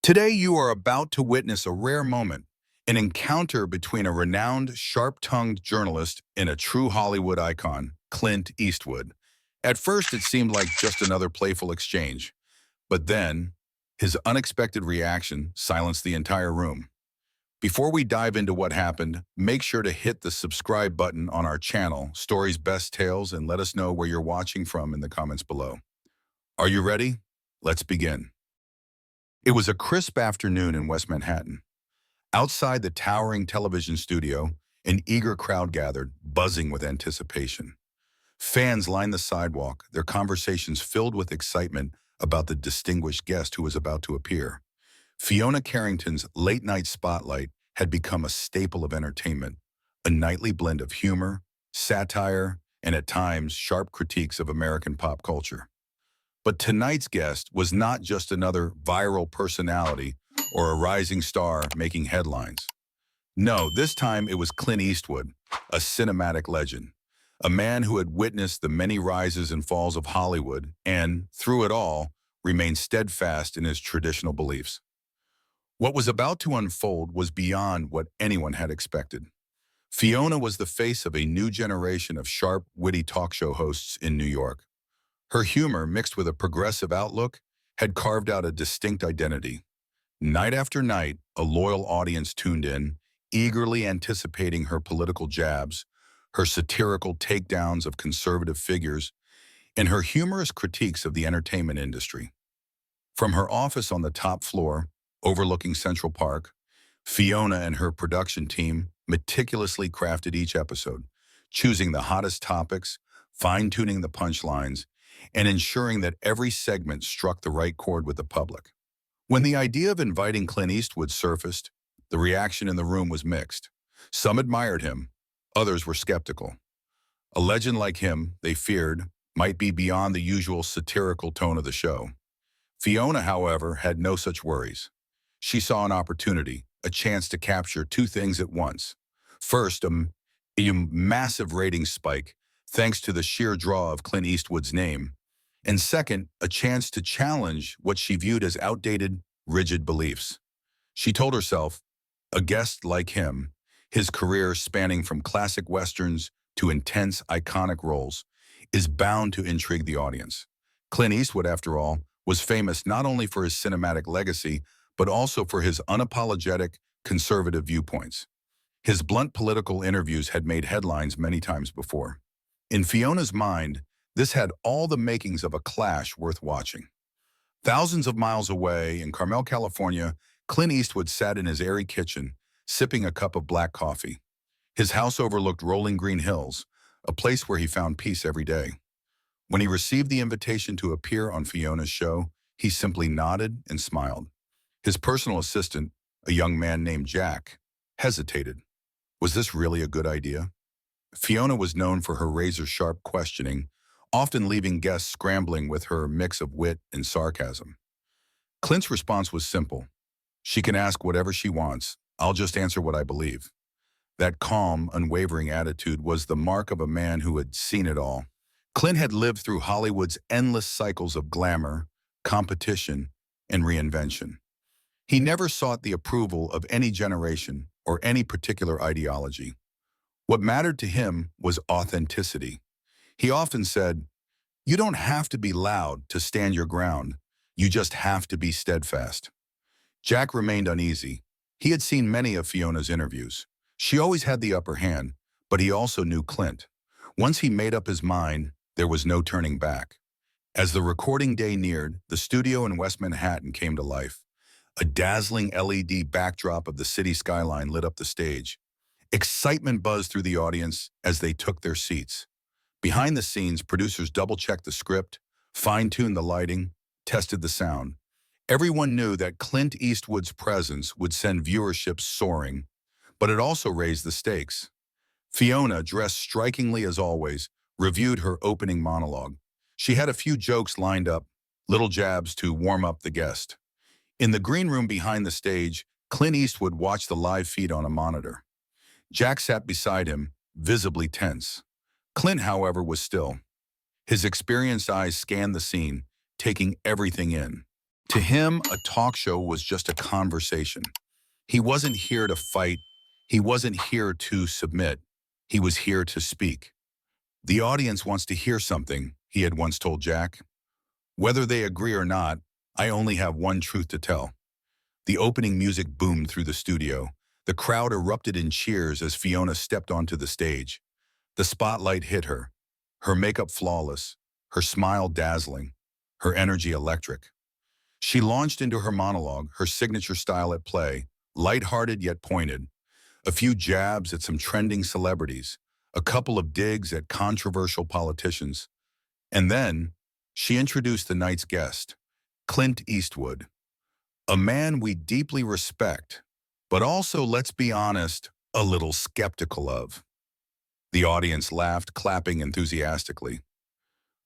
Today, you are about to witness a rare moment, an encounter between a renowned, sharp-tongued journalist and a true Hollywood icon, Clint Eastwood. At first, it seemed like just another playful exchange, but then, his unexpected reaction silenced the entire room. Before we dive into what happened, make sure to hit the subscribe button on our channel, Stories Best Tales, and let us know where you're watching from in the comments below. Are you ready? Let's begin. It was a crisp afternoon in West Manhattan. Outside the towering television studio, an eager crowd gathered, buzzing with anticipation. Fans lined the sidewalk, their conversations filled with excitement about the distinguished guest who was about to appear. Fiona Carrington's late-night spotlight had become a staple of entertainment, a nightly blend of humor, satire, and at times sharp critiques of American pop culture. But tonight's guest was not just another viral personality or a rising star making headlines. No, this time it was Clint Eastwood, a cinematic legend, a man who had witnessed the many rises and falls of Hollywood and, through it all, remained steadfast in his traditional beliefs. What was about to unfold was beyond what anyone had expected. Fiona was the face of a new generation of sharp, witty talk show hosts in New York. Her humor, mixed with a progressive outlook, had carved out a distinct identity. Night after night, a loyal audience tuned in, eagerly anticipating her political jabs, her satirical takedowns of conservative figures, and her humorous critiques of the entertainment industry. From her office on the top floor, overlooking Central Park, Fiona and her production team meticulously crafted each episode, choosing the hottest topics, fine-tuning the punchlines, and ensuring that every segment struck the right chord with the public. When the idea of inviting Clint Eastwood surfaced, the reaction in the room was mixed. Some admired him, others were skeptical. A legend like him, they feared, might be beyond the usual satirical tone of the show. Fiona, however, had no such worries. She saw an opportunity, a chance to capture two things at once. First, a massive ratings spike, thanks to the sheer draw of Clint Eastwood's name, and second, a chance to challenge what she viewed as outdated, rigid beliefs. She told herself, a guest like him, his career spanning from classic westerns to intense, iconic roles, is bound to intrigue the audience. Clint Eastwood, after all, was famous not only for his cinematic legacy, but also for his unapologetic, conservative viewpoints. His blunt political interviews had made headlines many times before. In Fiona's mind, this had all the makings of a clash worth watching. Thousands of miles away in Carmel, California, Clint Eastwood sat in his airy kitchen, sipping a cup of black coffee. His house overlooked rolling green hills, a place where he found peace every day. When he received the invitation to appear on Fiona's show, he simply nodded and smiled. His personal assistant, a young man named Jack, hesitated. Was this really a good idea? Fiona was known for her razor-sharp questioning, often leaving guests scrambling with her mix of wit and sarcasm. Clint's response was simple. She can ask whatever she wants. I'll just answer what I believe. That calm, unwavering attitude was the mark of a man who had seen it all. Clint had lived through Hollywood's endless cycles of glamour, competition, and reinvention. He never sought the approval of any generation or any particular ideology. What mattered to him was authenticity. He often said, "You don't have to be loud to stand your ground. You just have to be steadfast." Jack remained uneasy. He had seen many of Fiona's interviews. She always had the upper hand, but he also knew Clint. Once he made up his mind, there was no turning back. As the recording day neared, the studio in West Manhattan came to life. A dazzling LED backdrop of the city skyline lit up the stage. Excitement buzzed through the audience as they took their seats. Behind the scenes, producers double-checked the script, fine-tuned the lighting, tested the sound. Everyone knew that Clint Eastwood's presence would send viewership soaring, but it also raised the stakes. Fiona, dressed strikingly as always, reviewed her opening monologue. She had a few jokes lined up, little jabs to warm up the guest. In the green room behind the stage, Clint Eastwood watched the live feed on a monitor. Jack sat beside him, visibly tense. Clint, however, was still. His experienced eyes scanned the scene, taking everything in. To him, a talk show was just a conversation. He wasn't here to fight. He wasn't here to submit. He was here to speak. The audience wants to hear something, he had once told Jack. Whether they agree or not, I only have one truth to tell. The opening music boomed through the studio. The crowd erupted in cheers as Fiona stepped onto the stage. The spotlight hit her makeup flawless, her smile dazzling, her energy electric. She launched into her monologue, her signature style at play, lighthearted yet pointed. A few jabs at some trending celebrities, a couple of digs at controversial politicians. And then, she introduced the night's guest, Clint Eastwood, a man we deeply respect, but also, let's be honest, a little skeptical of. The audience laughed, clapping enthusiastically.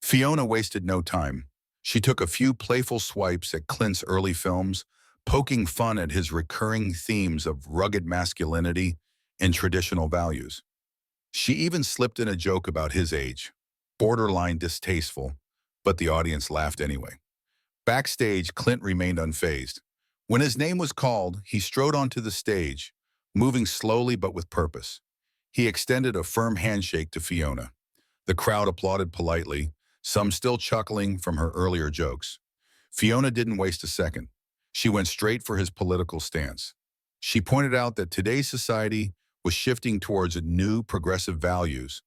Fiona wasted no time. She took a few playful swipes at Clint's early films, poking fun at his recurring themes of rugged masculinity and traditional values. She even slipped in a joke about his age, borderline distasteful, but the audience laughed anyway. Backstage, Clint remained unfazed. When his name was called, he strode onto the stage, moving slowly but with purpose. He extended a firm handshake to Fiona. The crowd applauded politely, some still chuckling from her earlier jokes. Fiona didn't waste a second. She went straight for his political stance. She pointed out that today's society was shifting towards new progressive values,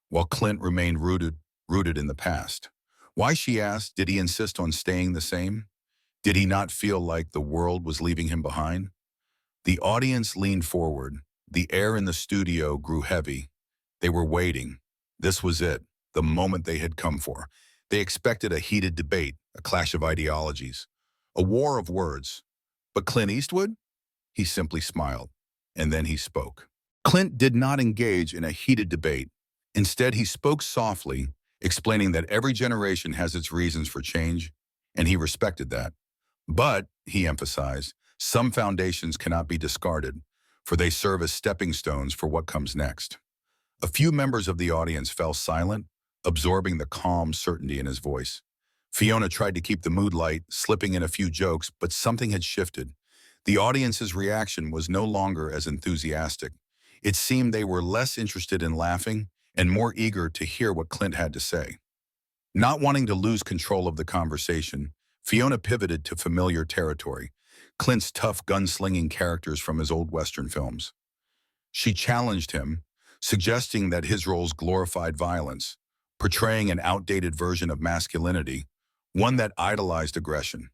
while Clint remained rooted in the past. Why, she asked, did he insist on staying the same? Did he not feel like the world was leaving him behind? The audience leaned forward. The air in the studio grew heavy. They were waiting. This was it, the moment they had come for. They expected a heated debate, a clash of ideologies, a war of words. But Clint Eastwood? He simply smiled, and then he spoke. Clint did not engage in a heated debate. Instead, he spoke softly, explaining that every generation has its reasons for change, and he respected that. But, he emphasized, some foundations cannot be discarded, for they serve as stepping stones for what comes next. A few members of the audience fell silent, absorbing the calm certainty in his voice. Fiona tried to keep the mood light, slipping in a few jokes, but something had shifted. The audience's reaction was no longer as enthusiastic. It seemed they were less interested in laughing and more eager to hear what Clint had to say. Not wanting to lose control of the conversation, Fiona pivoted to familiar territory, Clint's tough gunslinging characters from his old Western films. She challenged him, suggesting that his roles glorified violence, portraying an outdated version of masculinity, one that idolized aggression.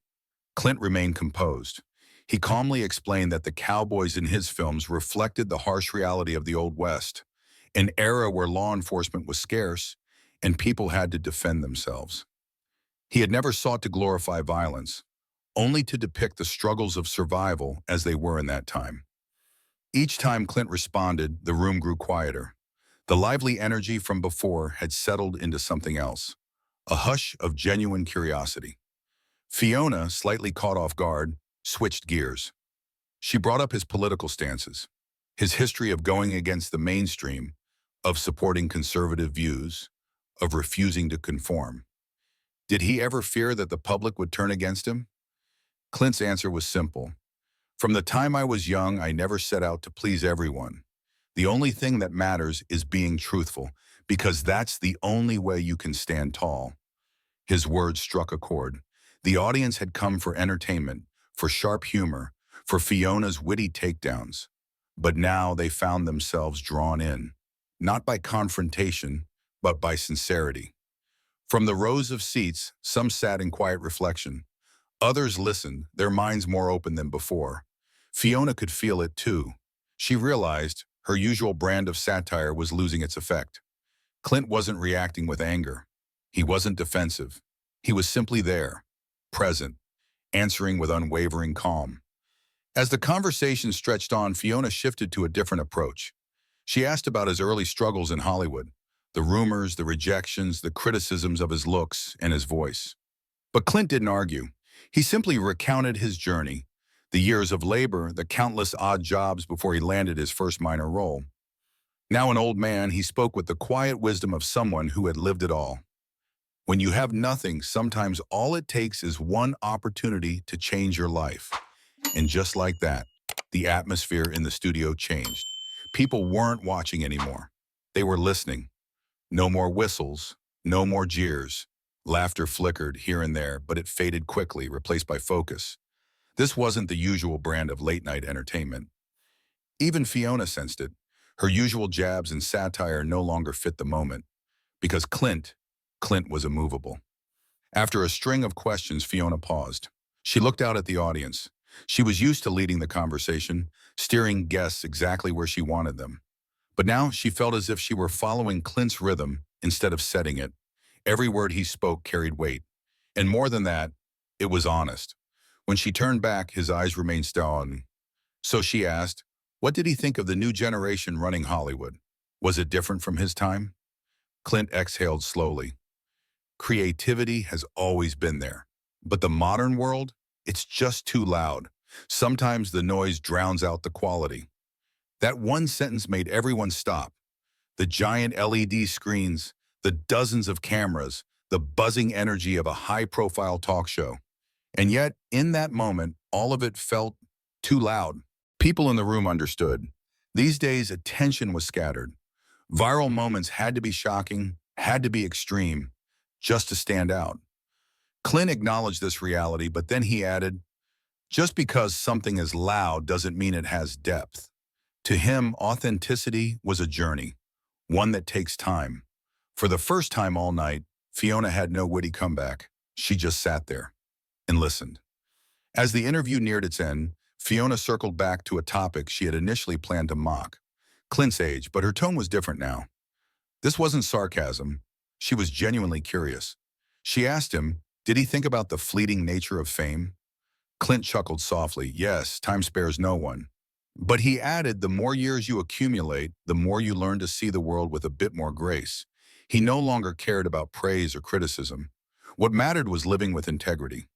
Clint remained composed. He calmly explained that the cowboys in his films reflected the harsh reality of the Old West, an era where law enforcement was scarce and people had to defend themselves. He had never sought to glorify violence, only to depict the struggles of survival as they were in that time. Each time Clint responded, the room grew quieter. The lively energy from before had settled into something else, a hush of genuine curiosity. Fiona, slightly caught off guard, switched gears. She brought up his political stances, his history of going against the mainstream, of supporting conservative views, of refusing to conform. Did he ever fear that the public would turn against him? Clint's answer was simple. From the time I was young, I never set out to please everyone. The only thing that matters is being truthful, because that's the only way you can stand tall. His words struck a chord. The audience had come for entertainment, for sharp humor, for Fiona's witty takedowns. But now they found themselves drawn in, not by confrontation, but by sincerity. From the rows of seats, some sat in quiet reflection. Others listened, their minds more open than before. Fiona could feel it too. She realized her usual brand of satire was losing its effect. Clint wasn't reacting with anger. He wasn't defensive. He was simply there, present, answering with unwavering calm. As the conversation stretched on, Fiona shifted to a different approach. She asked about his early struggles in Hollywood, the rumors, the rejections, the criticisms of his looks and his voice. But Clint didn't argue. He simply recounted his journey, the years of labor, the countless odd jobs before he landed his first minor role. Now an old man, he spoke with the quiet wisdom of someone who had lived it all. When you have nothing, sometimes all it takes is one opportunity to change your life. And just like that, the atmosphere in the studio changed. People weren't watching anymore. They were listening. No more whistles, no more jeers. Laughter flickered here and there, but it faded quickly, replaced by focus. This wasn't the usual brand of late-night entertainment. Even Fiona sensed it. Her usual jabs and satire no longer fit the moment, because Clint was immovable. After a string of questions, Fiona paused. She looked out at the audience. She was used to leading the conversation, steering guests exactly where she wanted them. But now she felt as if she were following Clint's rhythm instead of setting it. Every word he spoke carried weight. And more than that, it was honest. When she turned back, his eyes remained stern. So she asked, what did he think of the new generation running Hollywood? Was it different from his time? Clint exhaled slowly. Creativity has always been there. But the modern world, it's just too loud. Sometimes the noise drowns out the quality. That one sentence made everyone stop. The giant LED screens, the dozens of cameras, the buzzing energy of a high-profile talk show. And yet, in that moment, all of it felt too loud. People in the room understood. These days, attention was scattered. Viral moments had to be shocking, had to be extreme, just to stand out. Clint acknowledged this reality, but then he added, just because something is loud doesn't mean it has depth. To him, authenticity was a journey, one that takes time. For the first time all night, Fiona had no witty comeback. She just sat there and listened. As the interview neared its end, Fiona circled back to a topic she had initially planned to mock, Clint's age, but her tone was different now. This wasn't sarcasm. She was genuinely curious. She asked him, did he think about the fleeting nature of fame? Clint chuckled softly. Yes, time spares no one. But he added, the more years you accumulate, the more you learn to see the world with a bit more grace. He no longer cared about praise or criticism. What mattered was living with integrity.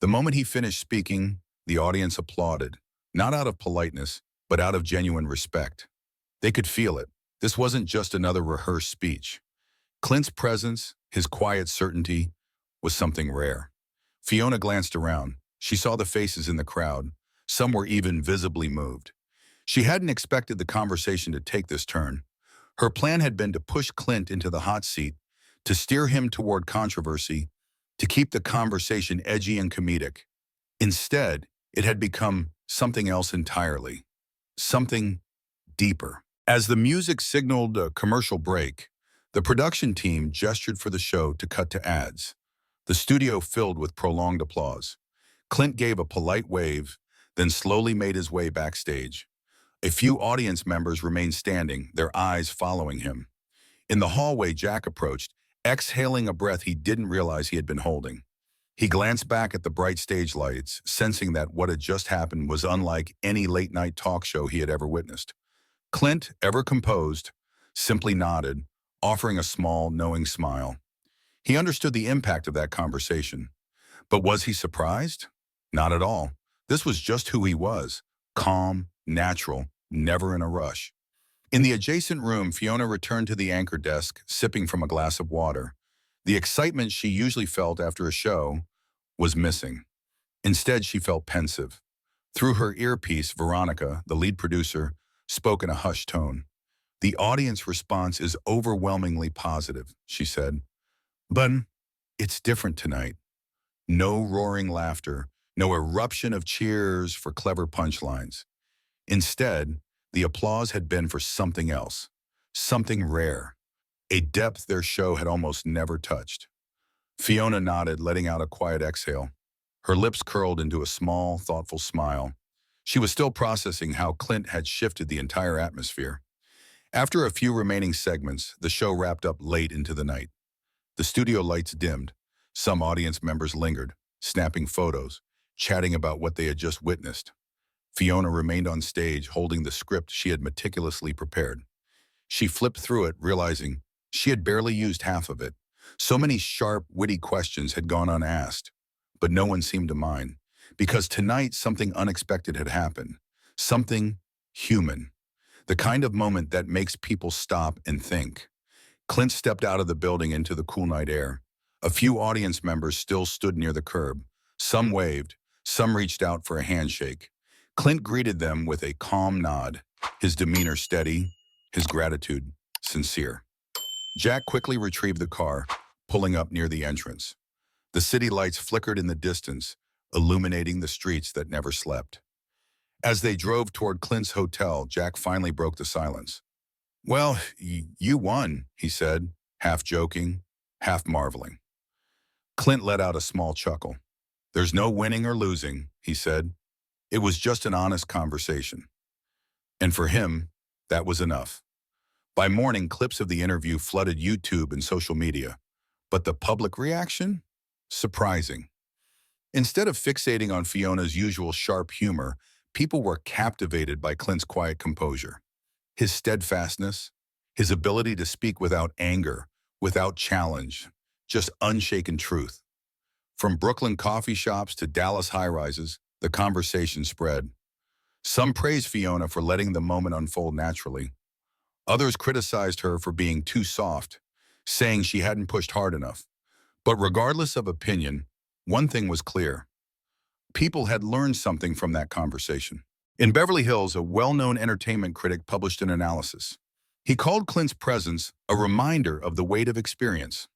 The moment he finished speaking, the audience applauded, not out of politeness, but out of genuine respect. They could feel it. This wasn't just another rehearsed speech. Clint's presence, his quiet certainty, was something rare. Fiona glanced around. She saw the faces in the crowd. Some were even visibly moved. She hadn't expected the conversation to take this turn. Her plan had been to push Clint into the hot seat, to steer him toward controversy, to keep the conversation edgy and comedic. Instead, it had become something else entirely, something deeper. As the music signaled a commercial break, the production team gestured for the show to cut to ads. The studio filled with prolonged applause. Clint gave a polite wave, then slowly made his way backstage. A few audience members remained standing, their eyes following him. In the hallway, Jack approached, exhaling a breath he didn't realize he had been holding. He glanced back at the bright stage lights, sensing that what had just happened was unlike any late-night talk show he had ever witnessed. Clint, ever composed, simply nodded, offering a small, knowing smile. He understood the impact of that conversation. But was he surprised? Not at all. This was just who he was, calm, natural, never in a rush. In the adjacent room, Fiona returned to the anchor desk, sipping from a glass of water. The excitement she usually felt after a show was missing. Instead, she felt pensive. Through her earpiece, Veronica, the lead producer, spoke in a hushed tone. The audience response is overwhelmingly positive, she said. But it's different tonight. No roaring laughter, no eruption of cheers for clever punchlines. Instead, the applause had been for something else, something rare, a depth their show had almost never touched. Fiona nodded, letting out a quiet exhale. Her lips curled into a small, thoughtful smile. She was still processing how Clint had shifted the entire atmosphere. After a few remaining segments, the show wrapped up late into the night. The studio lights dimmed. Some audience members lingered, snapping photos, chatting about what they had just witnessed. Fiona remained on stage, holding the script she had meticulously prepared. She flipped through it, realizing she had barely used half of it. So many sharp, witty questions had gone unasked. But no one seemed to mind, because tonight something unexpected had happened. Something human. The kind of moment that makes people stop and think. Clint stepped out of the building into the cool night air. A few audience members still stood near the curb. Some waved, some reached out for a handshake. Clint greeted them with a calm nod, his demeanor steady, his gratitude sincere. Jack quickly retrieved the car, pulling up near the entrance. The city lights flickered in the distance, illuminating the streets that never slept. As they drove toward Clint's hotel, Jack finally broke the silence. "Well, you won," he said, half joking, half marveling. Clint let out a small chuckle. "There's no winning or losing," he said. "It was just an honest conversation." And for him, that was enough. By morning, clips of the interview flooded YouTube and social media. But the public reaction? Surprising. Instead of fixating on Fiona's usual sharp humor, people were captivated by Clint's quiet composure. His steadfastness, his ability to speak without anger, without challenge, just unshaken truth. From Brooklyn coffee shops to Dallas high-rises, the conversation spread. Some praised Fiona for letting the moment unfold naturally. Others criticized her for being too soft, saying she hadn't pushed hard enough. But regardless of opinion, one thing was clear. People had learned something from that conversation. In Beverly Hills, a well-known entertainment critic published an analysis. He called Clint's presence a reminder of the weight of experience.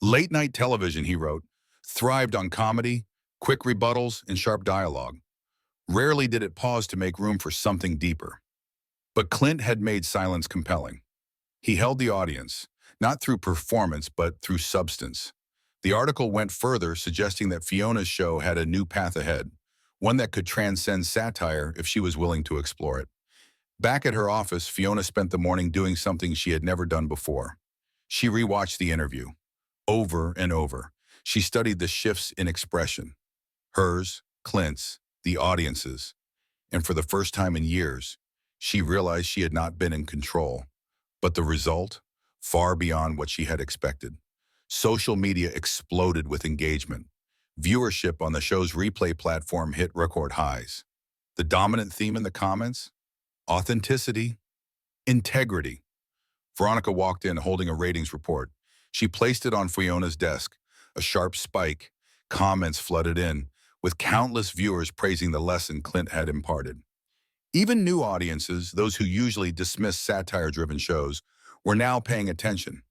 Late-night television, he wrote, thrived on comedy, quick rebuttals, and sharp dialogue. Rarely did it pause to make room for something deeper. But Clint had made silence compelling. He held the audience, not through performance, but through substance. The article went further, suggesting that Fiona's show had a new path ahead, one that could transcend satire if she was willing to explore it. Back at her office, Fiona spent the morning doing something she had never done before. She rewatched the interview, over and over. She studied the shifts in expression, hers, Clint's, the audience's, and for the first time in years, she realized she had not been in control. But the result, far beyond what she had expected. Social media exploded with engagement. Viewership on the show's replay platform hit record highs. The dominant theme in the comments? Authenticity, integrity. Veronica walked in holding a ratings report. She placed it on Fiona's desk. A sharp spike. Comments flooded in, with countless viewers praising the lesson Clint had imparted. Even new audiences, those who usually dismiss satire-driven shows, were now paying attention.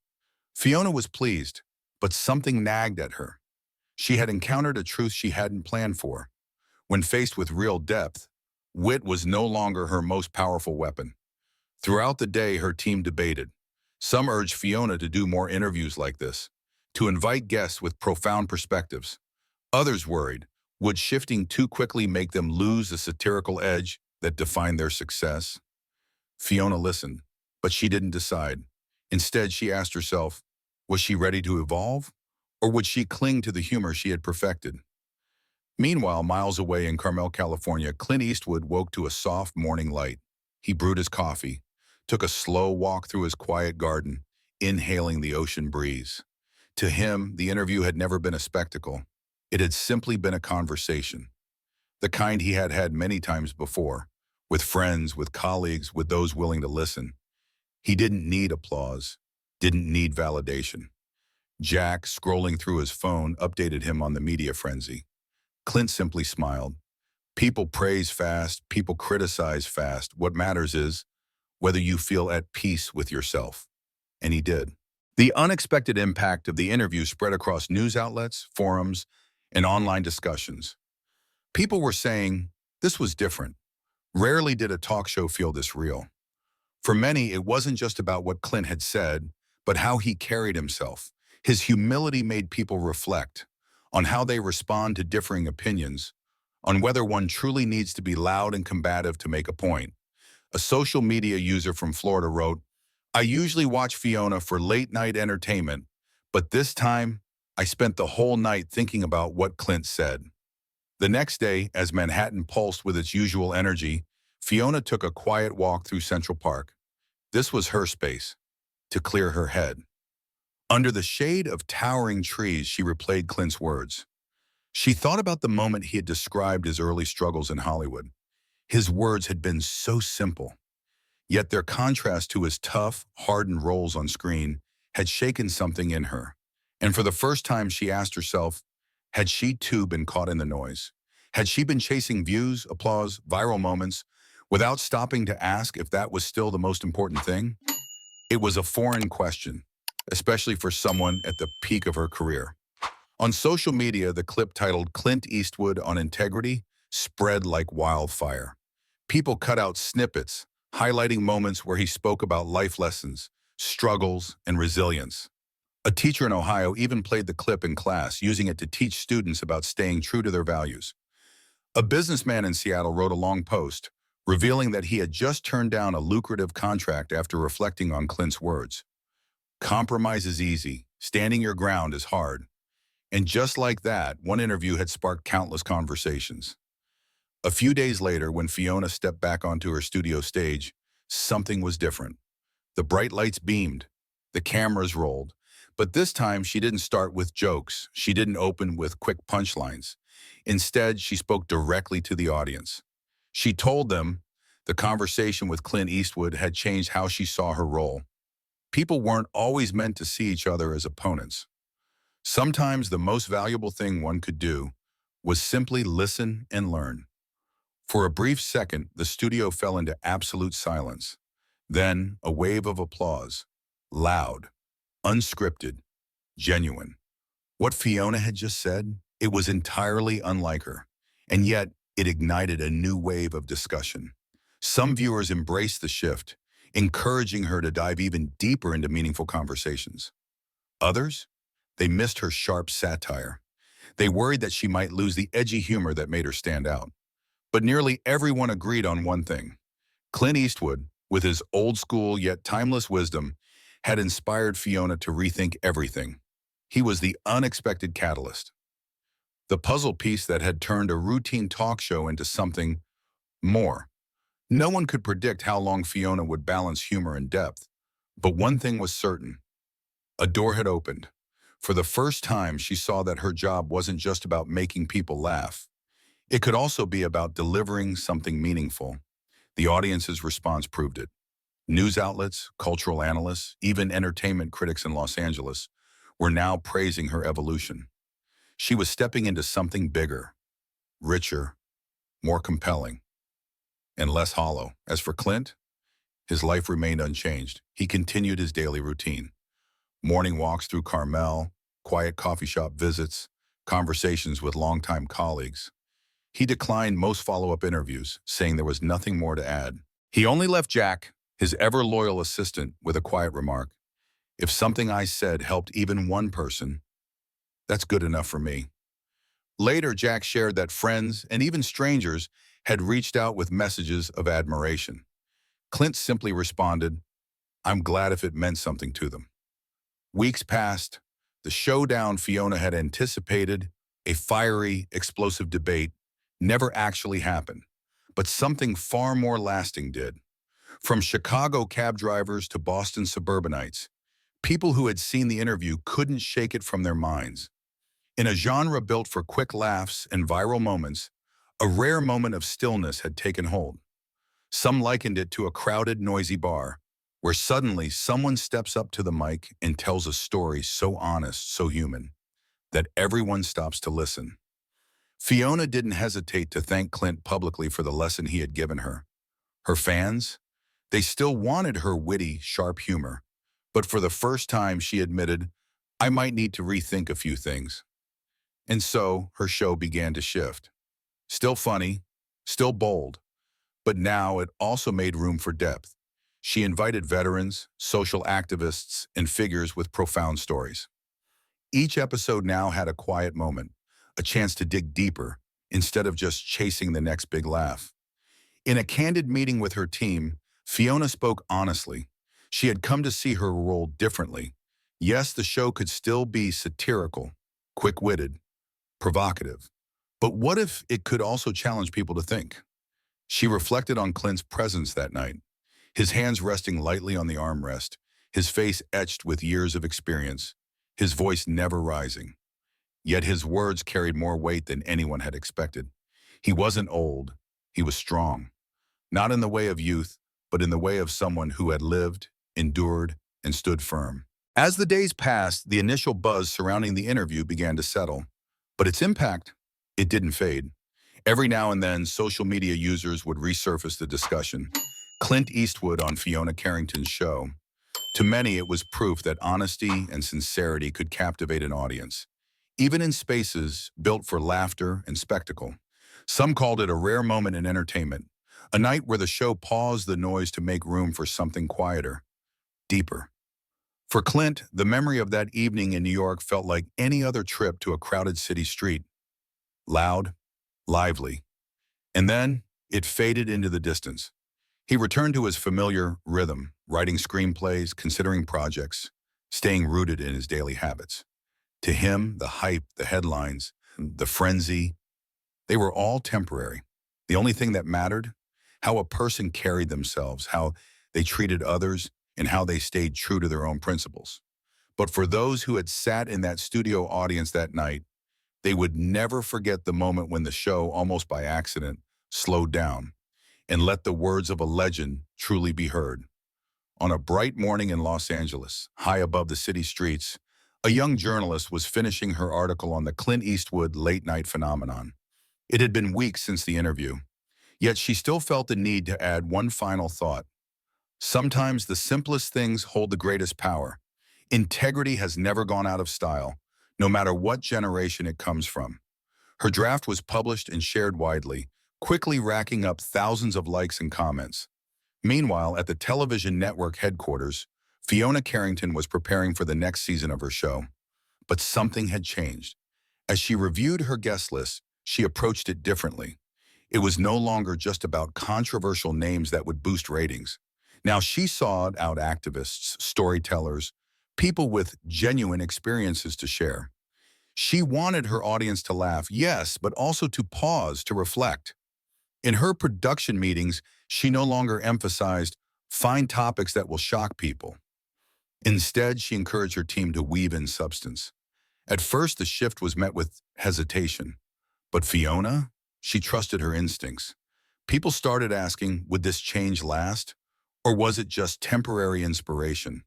Fiona was pleased, but something nagged at her. She had encountered a truth she hadn't planned for. When faced with real depth, wit was no longer her most powerful weapon. Throughout the day, her team debated. Some urged Fiona to do more interviews like this, to invite guests with profound perspectives. Others worried, would shifting too quickly make them lose the satirical edge that defined their success? Fiona listened, but she didn't decide. Instead, she asked herself, was she ready to evolve, or would she cling to the humor she had perfected? Meanwhile, miles away in Carmel, California, Clint Eastwood woke to a soft morning light. He brewed his coffee, took a slow walk through his quiet garden, inhaling the ocean breeze. To him, the interview had never been a spectacle. It had simply been a conversation, the kind he had had many times before, with friends, with colleagues, with those willing to listen. He didn't need applause, didn't need validation. Jack, scrolling through his phone, updated him on the media frenzy. Clint simply smiled. People praise fast, people criticize fast. What matters is whether you feel at peace with yourself. And he did. The unexpected impact of the interview spread across news outlets, forums, and online discussions. People were saying, this was different. Rarely did a talk show feel this real. For many, it wasn't just about what Clint had said, but how he carried himself. His humility made people reflect on how they respond to differing opinions, on whether one truly needs to be loud and combative to make a point. A social media user from Florida wrote, I usually watch Fiona for late-night entertainment, but this time, I spent the whole night thinking about what Clint said. The next day, as Manhattan pulsed with its usual energy, Fiona took a quiet walk through Central Park. This was her space, to clear her head. Under the shade of towering trees, she replayed Clint's words. She thought about the moment he had described his early struggles in Hollywood. His words had been so simple, yet their contrast to his tough, hardened roles on screen had shaken something in her. And for the first time, she asked herself, had she too been caught in the noise? Had she been chasing views, applause, viral moments, without stopping to ask if that was still the most important thing? It was a foreign question, especially for someone at the peak of her career. On social media, the clip titled "Clint Eastwood on Integrity" spread like wildfire. People cut out snippets, highlighting moments where he spoke about life lessons, struggles, and resilience. A teacher in Ohio even played the clip in class, using it to teach students about staying true to their values. A businessman in Seattle wrote a long post, revealing that he had just turned down a lucrative contract after reflecting on Clint's words. Compromise is easy, standing your ground is hard. And just like that, one interview had sparked countless conversations. A few days later, when Fiona stepped back onto her studio stage, something was different. The bright lights beamed, the cameras rolled, but this time she didn't start with jokes. She didn't open with quick punchlines. Instead, she spoke directly to the audience. She told them the conversation with Clint Eastwood had changed how she saw her role. People weren't always meant to see each other as opponents. Sometimes the most valuable thing one could do was simply listen and learn. For a brief second, the studio fell into absolute silence. Then, a wave of applause. Loud, unscripted, genuine. What Fiona had just said, it was entirely unlike her. And yet, it ignited a new wave of discussion. Some viewers embraced the shift, encouraging her to dive even deeper into meaningful conversations. Others? They missed her sharp satire. They worried that she might lose the edgy humor that made her stand out. But nearly everyone agreed on one thing. Clint Eastwood, with his old-school yet timeless wisdom, had inspired Fiona to rethink everything. He was the unexpected catalyst, the puzzle piece that had turned a routine talk show into something more. No one could predict how long Fiona would balance humor and depth. But one thing was certain. A door had opened. For the first time, she saw that her job wasn't just about making people laugh. It could also be about delivering something meaningful. The audience's response proved it. News outlets, cultural analysts, even entertainment critics in Los Angeles were now praising her evolution. She was stepping into something bigger, richer, more compelling, and less hollow. As for Clint, his life remained unchanged. He continued his daily routine. Morning walks through Carmel, quiet coffee shop visits, conversations with longtime colleagues. He declined most follow-up interviews, saying there was nothing more to add. He only left Jack, his ever-loyal assistant, with a quiet remark. If something I said helped even one person, that's good enough for me. Later, Jack shared that friends and even strangers had reached out with messages of admiration. Clint simply responded, "I'm glad if it meant something to them." Weeks passed. The showdown Fiona had anticipated, a fiery, explosive debate, never actually happened. But something far more lasting did. From Chicago cab drivers to Boston suburbanites, people who had seen the interview couldn't shake it from their minds. In a genre built for quick laughs and viral moments, a rare moment of stillness had taken hold. Some likened it to a crowded, noisy bar, where suddenly someone steps up to the mic and tells a story so honest, so human, that everyone stops to listen. Fiona didn't hesitate to thank Clint publicly for the lesson he had given her. Her fans? They still wanted her witty, sharp humor, but for the first time she admitted, "I might need to rethink a few things." And so her show began to shift. Still funny, still bold, but now it also made room for depth. She invited veterans, social activists, and figures with profound stories. Each episode now had a quiet moment, a chance to dig deeper instead of just chasing the next big laugh. In a candid meeting with her team, Fiona spoke honestly. She had come to see her role differently. Yes, the show could still be satirical, quick-witted, provocative. But what if it could also challenge people to think? She reflected on Clint's presence that night, his hands resting lightly on the armrest, his face etched with years of experience, his voice never rising. Yet his words carried more weight than anyone had expected. He wasn't old, he was strong. Not in the way of youth, but in the way of someone who had lived, endured, and stood firm. As the days passed, the initial buzz surrounding the interview began to settle, but its impact, it didn't fade. Every now and then, social media users would resurface the discussion. Clint Eastwood on Fiona Carrington's show. To many, it was proof that honesty and sincerity could captivate an audience, even in spaces built for laughter and spectacle. Some called it a rare moment in entertainment, a night where the show paused the noise to make room for something quieter, deeper. For Clint, the memory of that evening in New York felt like any other trip to a crowded city street. Loud, lively. And then it faded into the distance. He returned to his familiar rhythm, writing screenplays, considering projects, staying rooted in his daily habits. To him, the hype, the headlines, the frenzy, they were all temporary. The only thing that mattered, how a person carried themselves, how they treated others, and how they stayed true to their own principles. But for those who had sat in that studio audience that night, they would never forget the moment when the show, almost by accident, slowed down and let the words of a legend truly be heard. On a bright morning in Los Angeles, high above the city streets, a young journalist was finishing her article on the Clint Eastwood late-night phenomenon. It had been weeks since the interview, yet she still felt the need to add one final thought. Sometimes the simplest things hold the greatest power. Integrity has never gone out of style, no matter what generation it comes from. Her draft was published and shared widely, quickly racking up thousands of likes and comments. Meanwhile, at the television network headquarters, Fiona Carrington was preparing for the next season of her show. But something had changed. As she reviewed her guest list, she approached it differently. It was no longer just about controversial names that would boost ratings. Now she sought out activists, storytellers, people with genuine experiences to share. She wanted her audience to laugh, yes, but also to pause, to reflect. In her production meetings, she no longer emphasized, find topics that will shock people. Instead, she encouraged her team to weave in substance. At first, the shift was met with hesitation. But Fiona, she trusted her instincts. People started asking, would this change last? Or was it just temporary inspiration?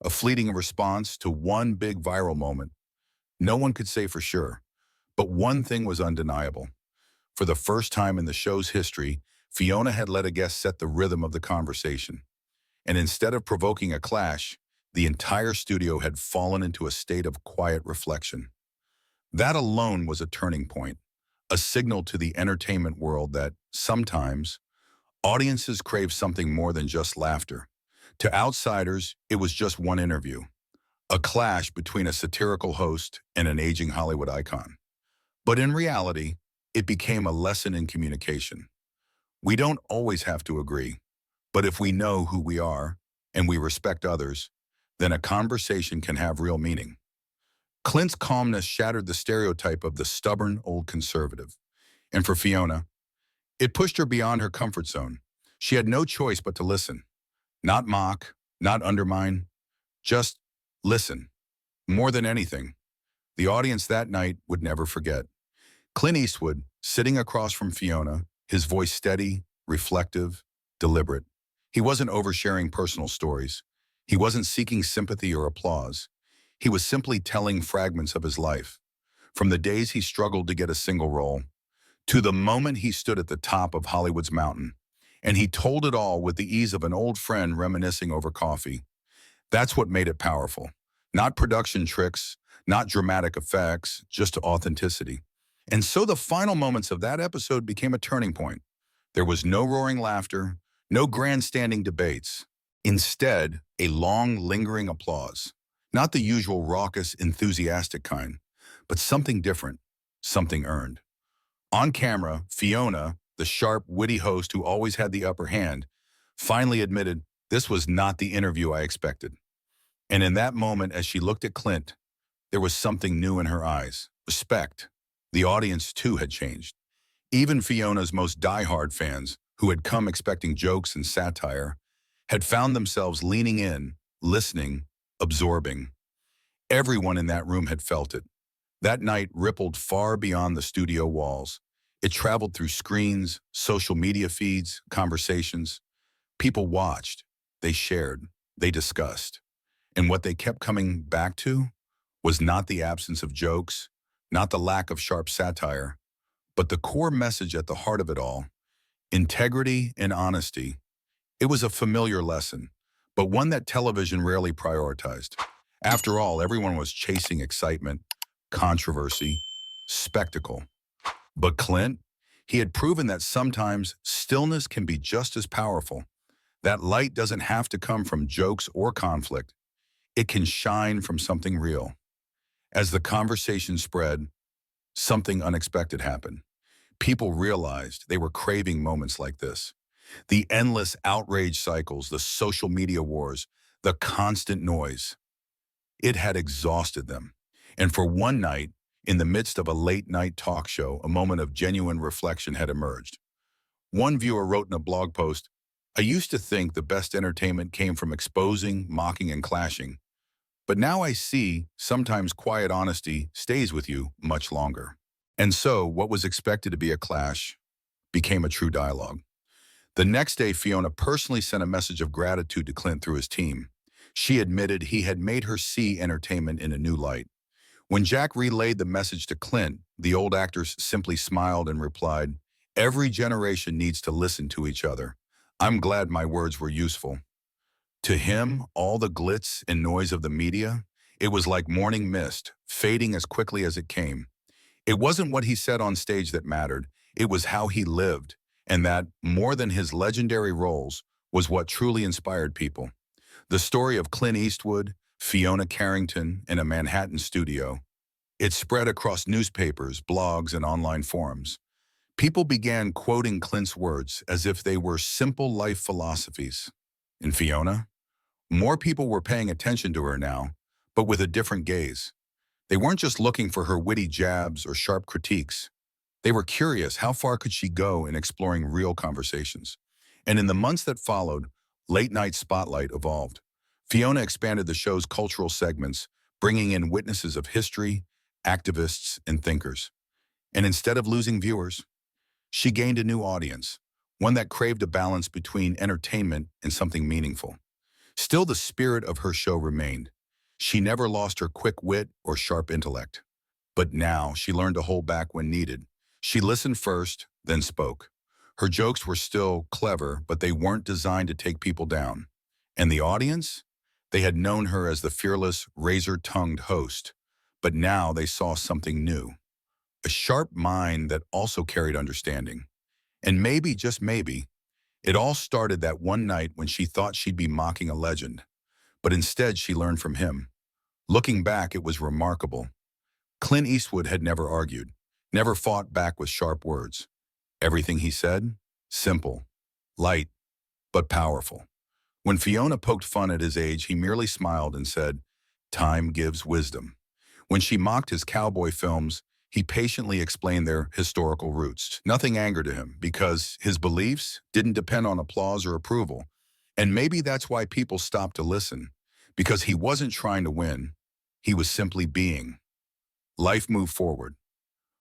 A fleeting response to one big viral moment? No one could say for sure. But one thing was undeniable. For the first time in the show's history, Fiona had let a guest set the rhythm of the conversation. And instead of provoking a clash, the entire studio had fallen into a state of quiet reflection. That alone was a turning point, a signal to the entertainment world that, sometimes, audiences crave something more than just laughter. To outsiders, it was just one interview, a clash between a satirical host and an aging Hollywood icon. But in reality, it became a lesson in communication. We don't always have to agree, but if we know who we are and we respect others, then a conversation can have real meaning. Clint's calmness shattered the stereotype of the stubborn old conservative. And for Fiona, it pushed her beyond her comfort zone. She had no choice but to listen. Not mock, not undermine, just listen. More than anything, the audience that night would never forget. Clint Eastwood, sitting across from Fiona, his voice steady, reflective, deliberate. He wasn't oversharing personal stories. He wasn't seeking sympathy or applause. He was simply telling fragments of his life, from the days he struggled to get a single role, to the moment he stood at the top of Hollywood's mountain. And he told it all with the ease of an old friend reminiscing over coffee. That's what made it powerful. Not production tricks, not dramatic effects, just authenticity. And so the final moments of that episode became a turning point. There was no roaring laughter, no grandstanding debates. Instead, a long, lingering applause. Not the usual raucous, enthusiastic kind, but something different, something earned. On camera, Fiona, the sharp, witty host who always had the upper hand, finally admitted, this was not the interview I expected. And in that moment, as she looked at Clint, there was something new in her eyes, respect. The audience, too, had changed. Even Fiona's most diehard fans, who had come expecting jokes and satire, had found themselves leaning in, listening, absorbing. Everyone in that room had felt it. That night rippled far beyond the studio walls. It traveled through screens, social media feeds, conversations. People watched, they shared, they discussed. And what they kept coming back to was not the absence of jokes, not the lack of sharp satire, but the core message at the heart of it all: integrity and honesty. It was a familiar lesson, but one that television rarely prioritized. After all, everyone was chasing excitement, controversy, spectacle. But Clint, he had proven that sometimes stillness can be just as powerful. That light doesn't have to come from jokes or conflict. It can shine from something real. As the conversation spread, something unexpected happened. People realized they were craving moments like this. The endless outrage cycles, the social media wars, the constant noise. It had exhausted them. And for one night, in the midst of a late-night talk show, a moment of genuine reflection had emerged. One viewer wrote in a blog post, "I used to think the best entertainment came from exposing, mocking, and clashing. But now I see sometimes quiet honesty stays with you much longer." And so, what was expected to be a clash became a true dialogue. The next day, Fiona personally sent a message of gratitude to Clint through his team. She admitted he had made her see entertainment in a new light. When Jack relayed the message to Clint, the old actor simply smiled and replied, "Every generation needs to listen to each other. I'm glad my words were useful." To him, all the glitz and noise of the media, it was like morning mist, fading as quickly as it came. It wasn't what he said on stage that mattered, it was how he lived, and that, more than his legendary roles, was what truly inspired people. The story of Clint Eastwood, Fiona Carrington, in a Manhattan studio. It spread across newspapers, blogs, and online forums. People began quoting Clint's words as if they were simple life philosophies. In Fiona, more people were paying attention to her now, but with a different gaze. They weren't just looking for her witty jabs or sharp critiques. They were curious, how far could she go in exploring real conversations? And in the months that followed, Late Night Spotlight evolved. Fiona expanded the show's cultural segments, bringing in witnesses of history, activists, and thinkers. And instead of losing viewers, she gained a new audience, one that craved a balance between entertainment and something meaningful. Still, the spirit of her show remained. She never lost her quick wit or sharp intellect. But now she learned to hold back when needed. She listened first, then spoke. Her jokes were still clever, but they weren't designed to take people down. And the audience? They had known her as the fearless, razor-tongued host. But now they saw something new. A sharp mind that also carried understanding. And maybe, just maybe, it all started that one night when she thought she'd be mocking a legend. But instead, she learned from him. Looking back, it was remarkable. Clint Eastwood had never argued, never fought back with sharp words. Everything he said? Simple, light, but powerful. When Fiona poked fun at his age, he merely smiled and said, "Time gives wisdom." When she mocked his cowboy films, he patiently explained their historical roots. Nothing angered him because his beliefs didn't depend on applause or approval. And maybe that's why people stopped to listen, because he wasn't trying to win. He was simply being. Life moved forward.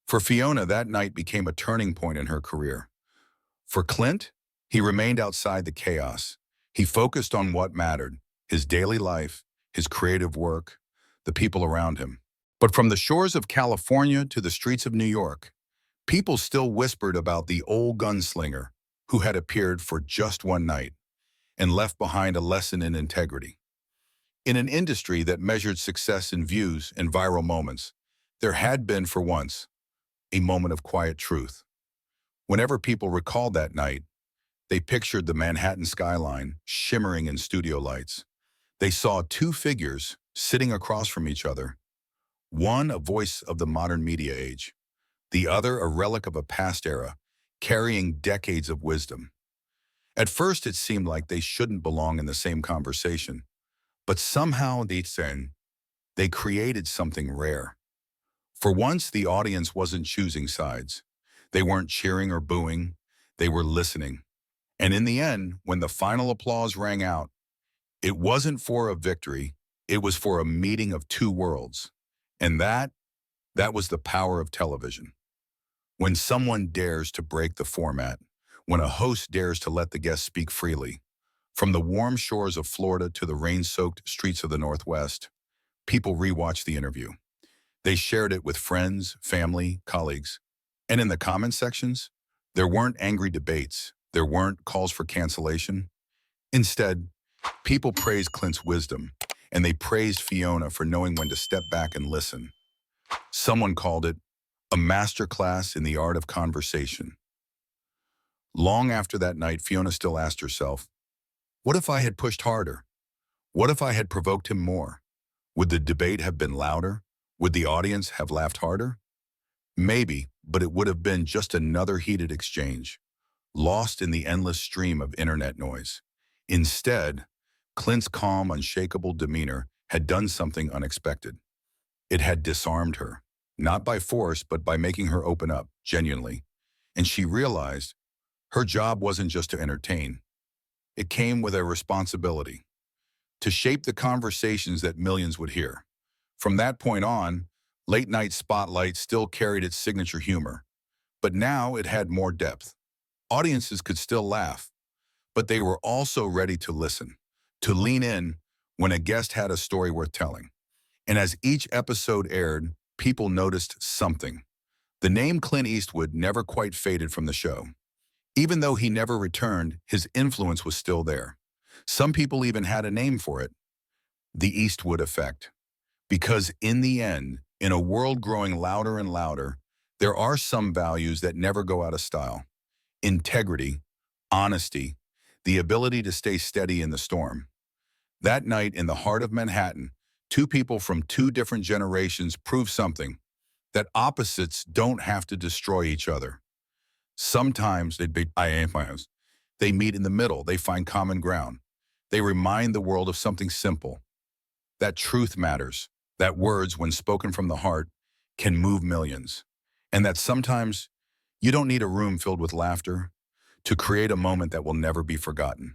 For Fiona, that night became a turning point in her career. For Clint, he remained outside the chaos. He focused on what mattered: his daily life, his creative work, the people around him. But from the shores of California to the streets of New York, people still whispered about the old gunslinger who had appeared for just one night and left behind a lesson in integrity. In an industry that measured success in views and viral moments, there had been, for once, a moment of quiet truth. Whenever people recalled that night, they pictured the Manhattan skyline shimmering in studio lights. They saw two figures sitting across from each other, one a voice of the modern media age, the other a relic of a past era, carrying decades of wisdom. At first, it seemed like they shouldn't belong in the same conversation, but somehow they created something rare. For once, the audience wasn't choosing sides. They weren't cheering or booing, they were listening. And in the end, when the final applause rang out, it wasn't for a victory, it was for a meeting of two worlds. And that was the power of television. When someone dares to break the format, when a host dares to let the guests speak freely, From the warm shores of Florida to the rain-soaked streets of the Northwest, people rewatched the interview. They shared it with friends, family, colleagues. And in the comment sections, there weren't angry debates. There weren't calls for cancellation. Instead, people praised Clint's wisdom, and they praised Fiona for knowing when to step back and listen. Someone called it a masterclass in the art of conversation. Long after that night, Fiona still asked herself, what if I had pushed harder? What if I had provoked him more? Would the debate have been louder? Would the audience have laughed harder? Maybe, but it would have been just another heated exchange, lost in the endless stream of internet noise. Instead, Clint's calm, unshakable demeanor had done something unexpected. It had disarmed her, not by force, but by making her open up, genuinely. And she realized her job wasn't just to entertain. It came with a responsibility to shape the conversations that millions would hear. From that point on, Late Night Spotlight still carried its signature humor, but now it had more depth. Audiences could still laugh, but they were also ready to listen, to lean in when a guest had a story worth telling. And as each episode aired, people noticed something. The name Clint Eastwood never quite faded from the show. Even though he never returned, his influence was still there. Some people even had a name for it, the Eastwood effect. Because in the end, in a world growing louder and louder, there are some values that never go out of style. Integrity, honesty, the ability to stay steady in the storm. That night in the heart of Manhattan, two people from two different generations proved something, that opposites don't have to destroy each other. Sometimes they meet in the middle, they find common ground. They remind the world of something simple, that truth matters, that words, when spoken from the heart, can move millions, and that sometimes you don't need a room filled with laughter to create a moment that will never be forgotten.